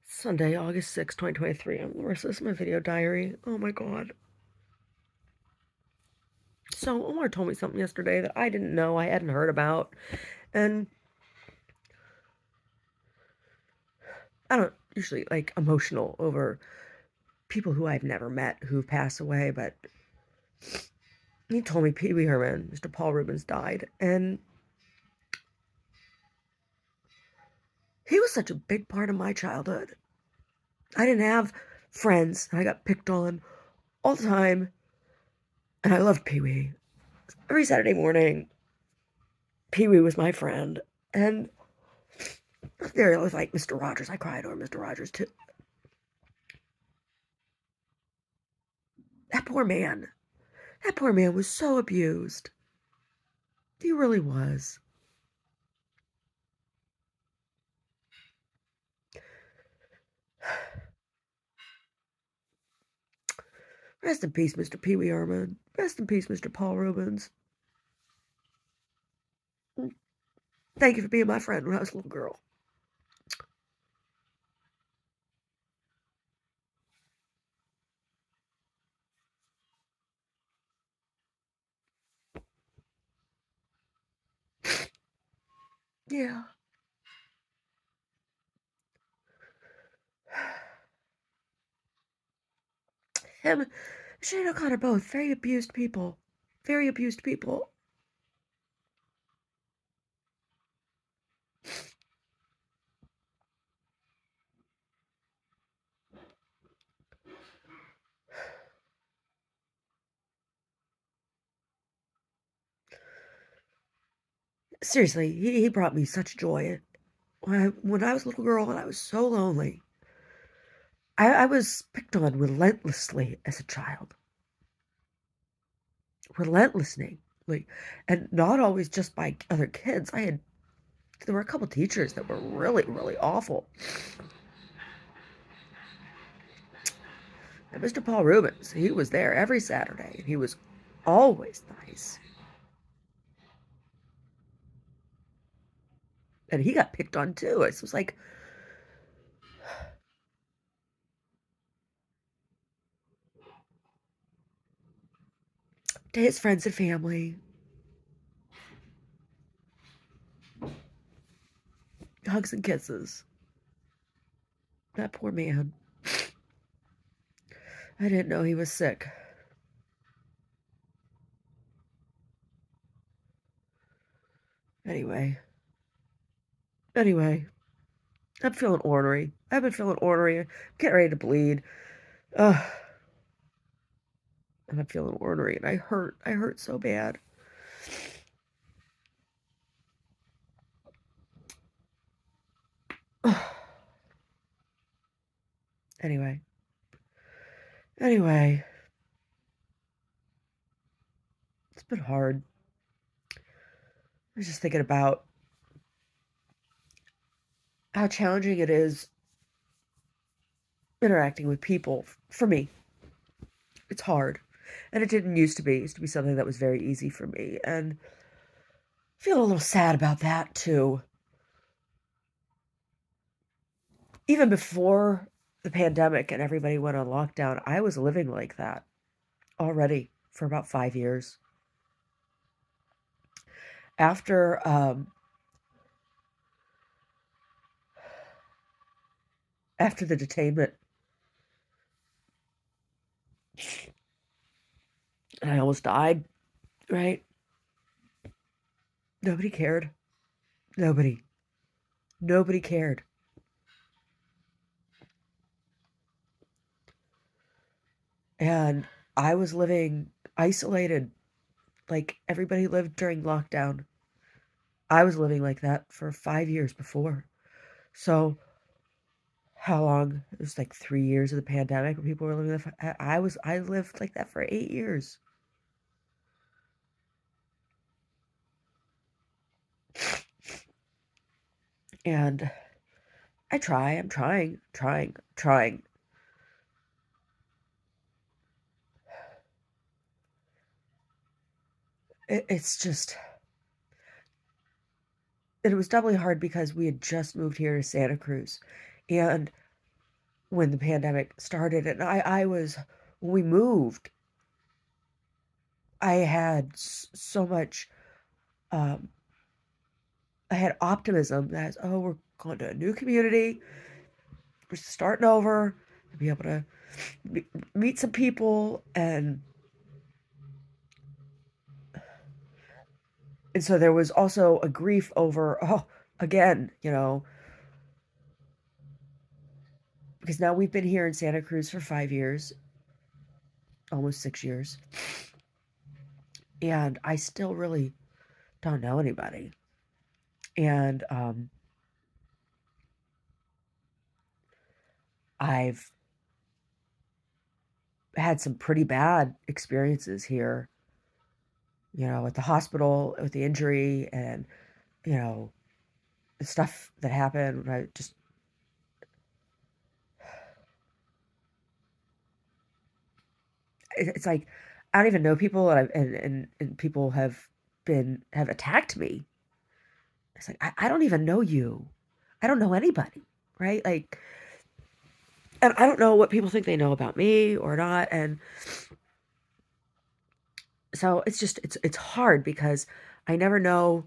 Sunday, August 6th, 2023. I'm Larissa. This is my video diary. Oh my god. So, Omar told me something yesterday that I didn't know, I hadn't heard about. And I don't usually like emotional over people who I've never met who've passed away, but he told me Pee Wee Herman, Mr. Paul Reubens, died. And he was such a big part of my childhood. I didn't have friends. I got picked on all the time. And I loved Pee Wee. Every Saturday morning, Pee Wee was my friend. And there was like Mr. Rogers. I cried over Mr. Rogers too. That poor man. That poor man was so abused. He really was. Rest in peace, Mr. Pee Wee Herman. Rest in peace, Mr. Paul Reubens. Thank you for being my friend when I was a little girl. Yeah. Him and Shane O'Connor both very abused people. Very abused people. Seriously, he brought me such joy. When I was a little girl and I was so lonely, I was picked on relentlessly as a child. Relentlessly. Like, and not always just by other kids. There were a couple teachers that were really, really awful. And Mr. Paul Reubens, he was there every Saturday, and he was always nice. And he got picked on too. It was like, to his friends and family, hugs and kisses. That poor man. I didn't know he was sick. Anyway, I'm feeling ornery. I've been feeling ornery. I'm getting ready to bleed. Ugh. And I'm feeling ornery, and I hurt. I hurt so bad. Anyway. Anyway. It's been hard. I was just thinking about how challenging it is interacting with people for me. It's hard. And it didn't used to be. It used to be something that was very easy for me. And I feel a little sad about that too. Even before the pandemic and everybody went on lockdown, I was living like that already for about 5 years. After after the detainment, and I almost died, right? Nobody cared. Nobody. Nobody cared. And I was living isolated like everybody lived during lockdown. I was living like that for 5 years before. So how long? It was like 3 years of the pandemic when people were living that. I lived like that for 8 years. And I'm trying. It's just, and it was doubly hard because we had just moved here to Santa Cruz. And when the pandemic started, and when we moved, I had so much, um, I had optimism that, oh, we're going to a new community, we're starting over, be able to meet some people, and so there was also a grief over, oh, again, because now we've been here in Santa Cruz for 5 years, almost 6 years, and I still really don't know anybody. And I've had some pretty bad experiences here, at the hospital with the injury and, you know, the stuff that happened. It's like, I don't even know people, and people have attacked me. It's like, I don't even know you. I don't know anybody, right? Like, and I don't know what people think they know about me or not. And so it's hard because I never know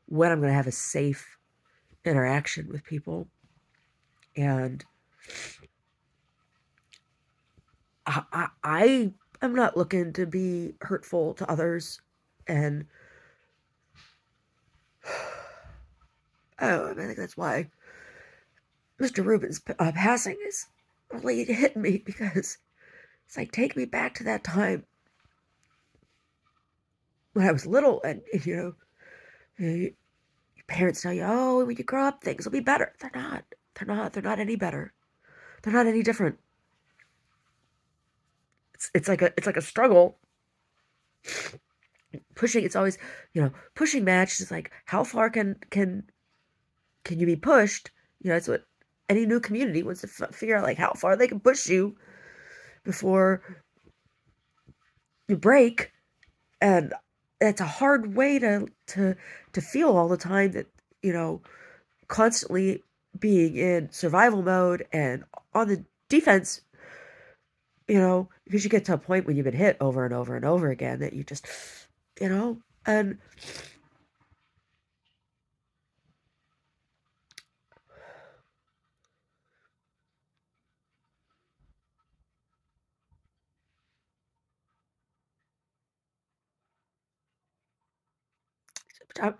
when I'm going to have a safe interaction with people. And I am not looking to be hurtful to others. And I think that's why Mr. Reubens' passing is really hit me, because it's like, take me back to that time when I was little, and your parents tell you, oh, when you grow up, things will be better. They're not. They're not. They're not any better. They're not any different. It's like a struggle. Pushing. It's always, pushing match is like, how far can you be pushed? That's what any new community wants to figure out, like how far they can push you before you break. And it's a hard way to feel all the time, that you know constantly being in survival mode and on the defense, because you get to a point when you've been hit over and over and over again, that you just, and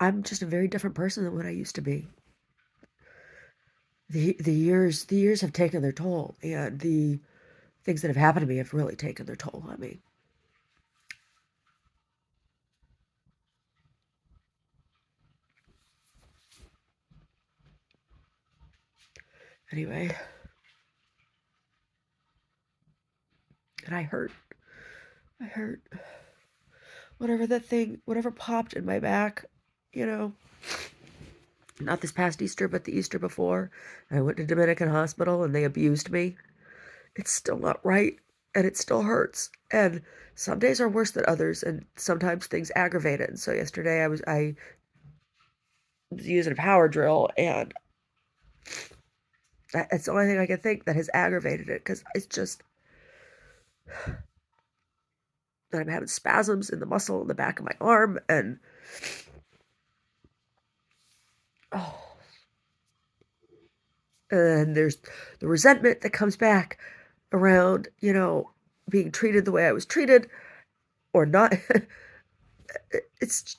I'm just a very different person than what I used to be. The years have taken their toll, and the things that have happened to me have really taken their toll on me. Anyway, and I hurt whatever popped in my back, you know not this past Easter, but the Easter before. I went to Dominican hospital and they abused me. It's still not right, and it still hurts. And some days are worse than others, and sometimes things aggravate it. And so yesterday I was using a power drill, and that's the only thing I can think that has aggravated it, because it's just that I'm having spasms in the muscle in the back of my arm, and oh, and there's the resentment that comes back around, being treated the way I was treated, or not. It's,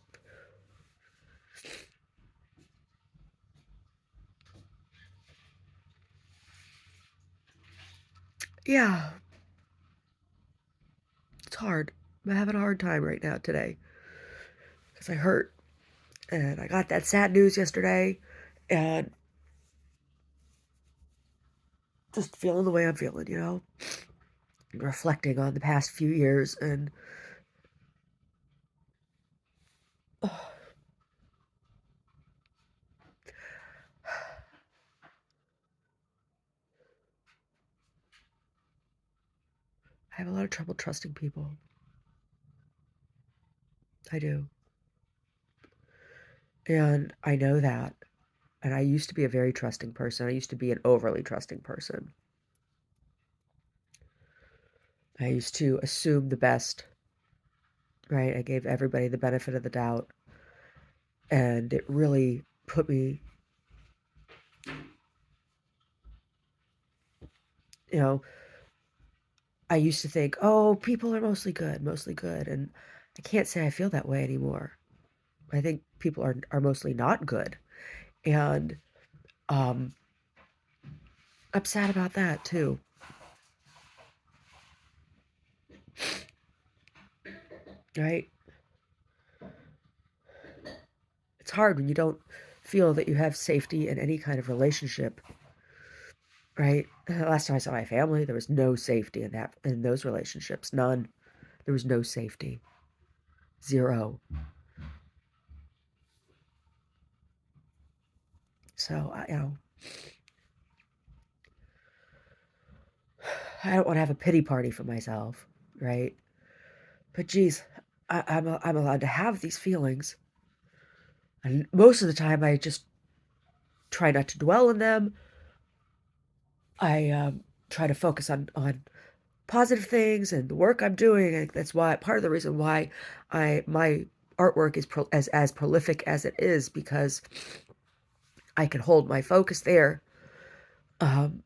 yeah, it's hard. I'm having a hard time right now today, because I hurt, and I got that sad news yesterday, and just feeling the way I'm feeling, reflecting on the past few years, and oh, I have a lot of trouble trusting people. I do. And I know that. And I used to be a very trusting person. I used to be an overly trusting person. I used to assume the best, right? I gave everybody the benefit of the doubt. And it really put me, you know, I used to think, oh, people are mostly good, mostly good. And I can't say I feel that way anymore. I think people are mostly not good. And um, I'm sad about that too, right? It's hard when you don't feel that you have safety in any kind of relationship, right? Last time I saw my family, there was no safety in those relationships. None. There was no safety. Zero. So I don't want to have a pity party for myself, right? But geez, I'm allowed to have these feelings, and most of the time I just try not to dwell in them. I try to focus on positive things and the work I'm doing. And that's why part of the reason why my artwork is as prolific as it is, because I can hold my focus there, um,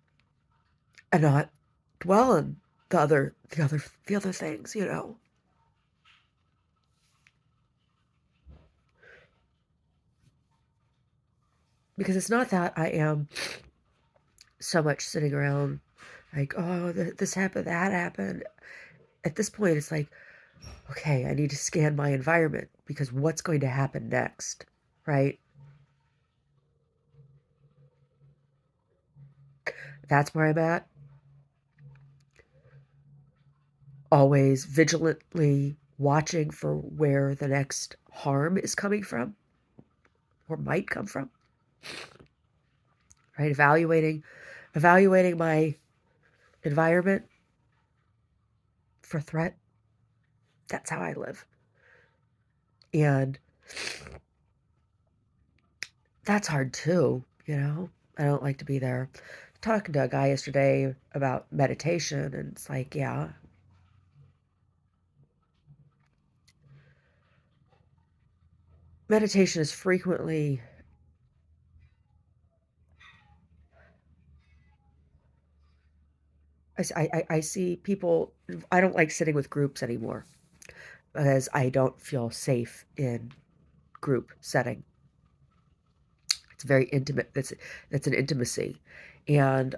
and not dwell on the other things, because it's not that I am so much sitting around like, oh, this happened, that happened. At this point, it's like, okay, I need to scan my environment because what's going to happen next, right? That's where I'm at. Always vigilantly watching for where the next harm is coming from or might come from, right? Evaluating my environment for threat. That's how I live. And that's hard too. I don't like to be there. Talking to a guy yesterday about meditation, and it's like, yeah, meditation is frequently, I see people, I don't like sitting with groups anymore because I don't feel safe in group setting. It's very intimate. That's an intimacy. And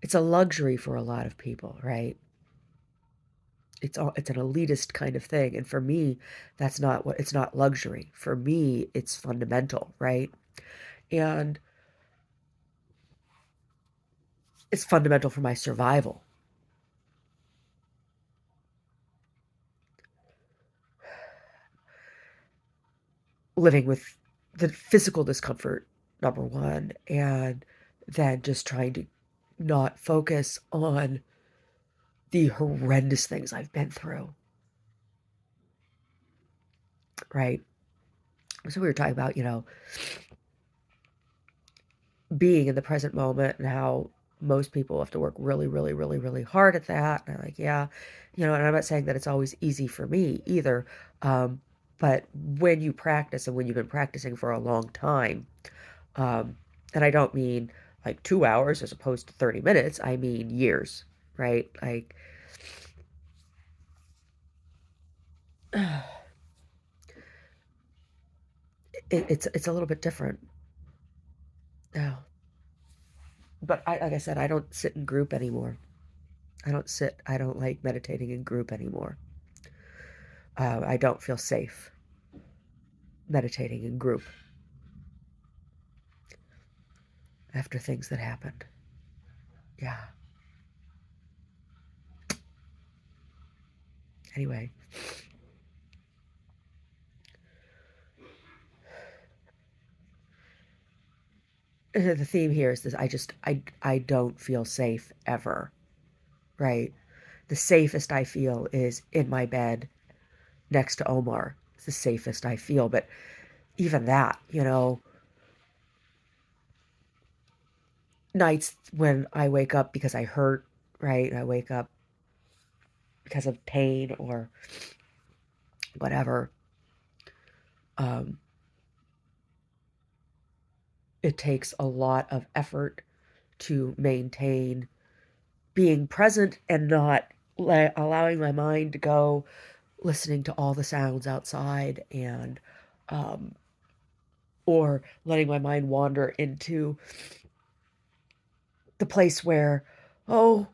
it's a luxury for a lot of people, right? It's an elitist kind of thing. And for me, it's not luxury. For me, it's fundamental, right? And it's fundamental for my survival. Living with the physical discomfort, number one, and then just trying to not focus on the horrendous things I've been through, right? So we were talking about, being in the present moment and how most people have to work really, really, really, really hard at that. And I'm like, yeah, and I'm not saying that it's always easy for me either. Um, but when you practice and when you've been practicing for a long time, um, and I don't mean like 2 hours as opposed to 30 minutes, I mean years, right? Like, it's a little bit different now. But like I said, I don't sit in group anymore. I don't like meditating in group anymore. I don't feel safe meditating in group after things that happened. Yeah. Anyway, the theme here is this: I don't feel safe ever, right? The safest I feel is in my bed next to Omar. It's the safest I feel. But even that, you know, nights when I wake up because I hurt, right? I wake up because of pain or whatever. Um, it takes a lot of effort to maintain being present and not allowing my mind to go listening to all the sounds outside and um, or letting my mind wander into the place where, oh,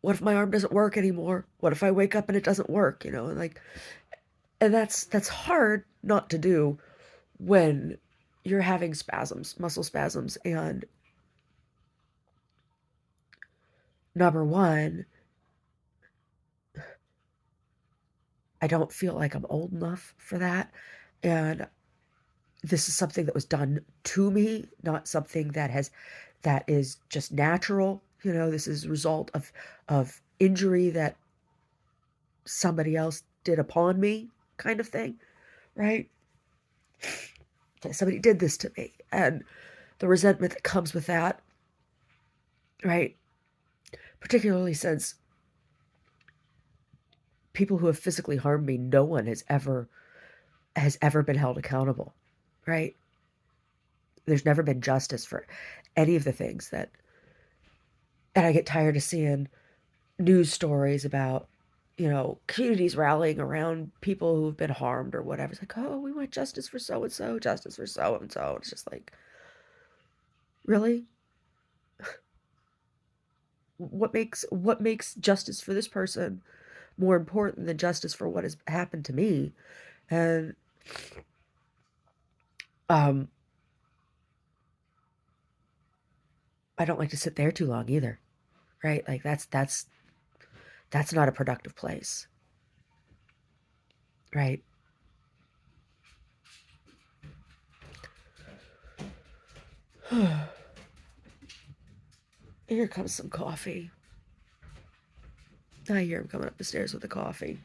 what if my arm doesn't work anymore? What if I wake up and it doesn't work? You know, and like, and that's hard not to do when you're having spasms, muscle spasms. And number one, I don't feel like I'm old enough for that. And this is something that was done to me, not something that is just natural. You know, this is a result of injury that somebody else did upon me, kind of thing, right? Somebody did this to me, and the resentment that comes with that, right? Particularly since people who have physically harmed me, no one has ever been held accountable, right? There's never been justice for any of the things that, and I get tired of seeing news stories about, you know, communities rallying around people who've been harmed or whatever. It's like, oh, we want justice for so and so, justice for so and so. It's just like, really? What makes justice for this person more important than justice for what has happened to me? And um I don't like to sit there too long either, right? Like that's not a productive place, right? Here comes some coffee. I hear him coming up the stairs with the coffee.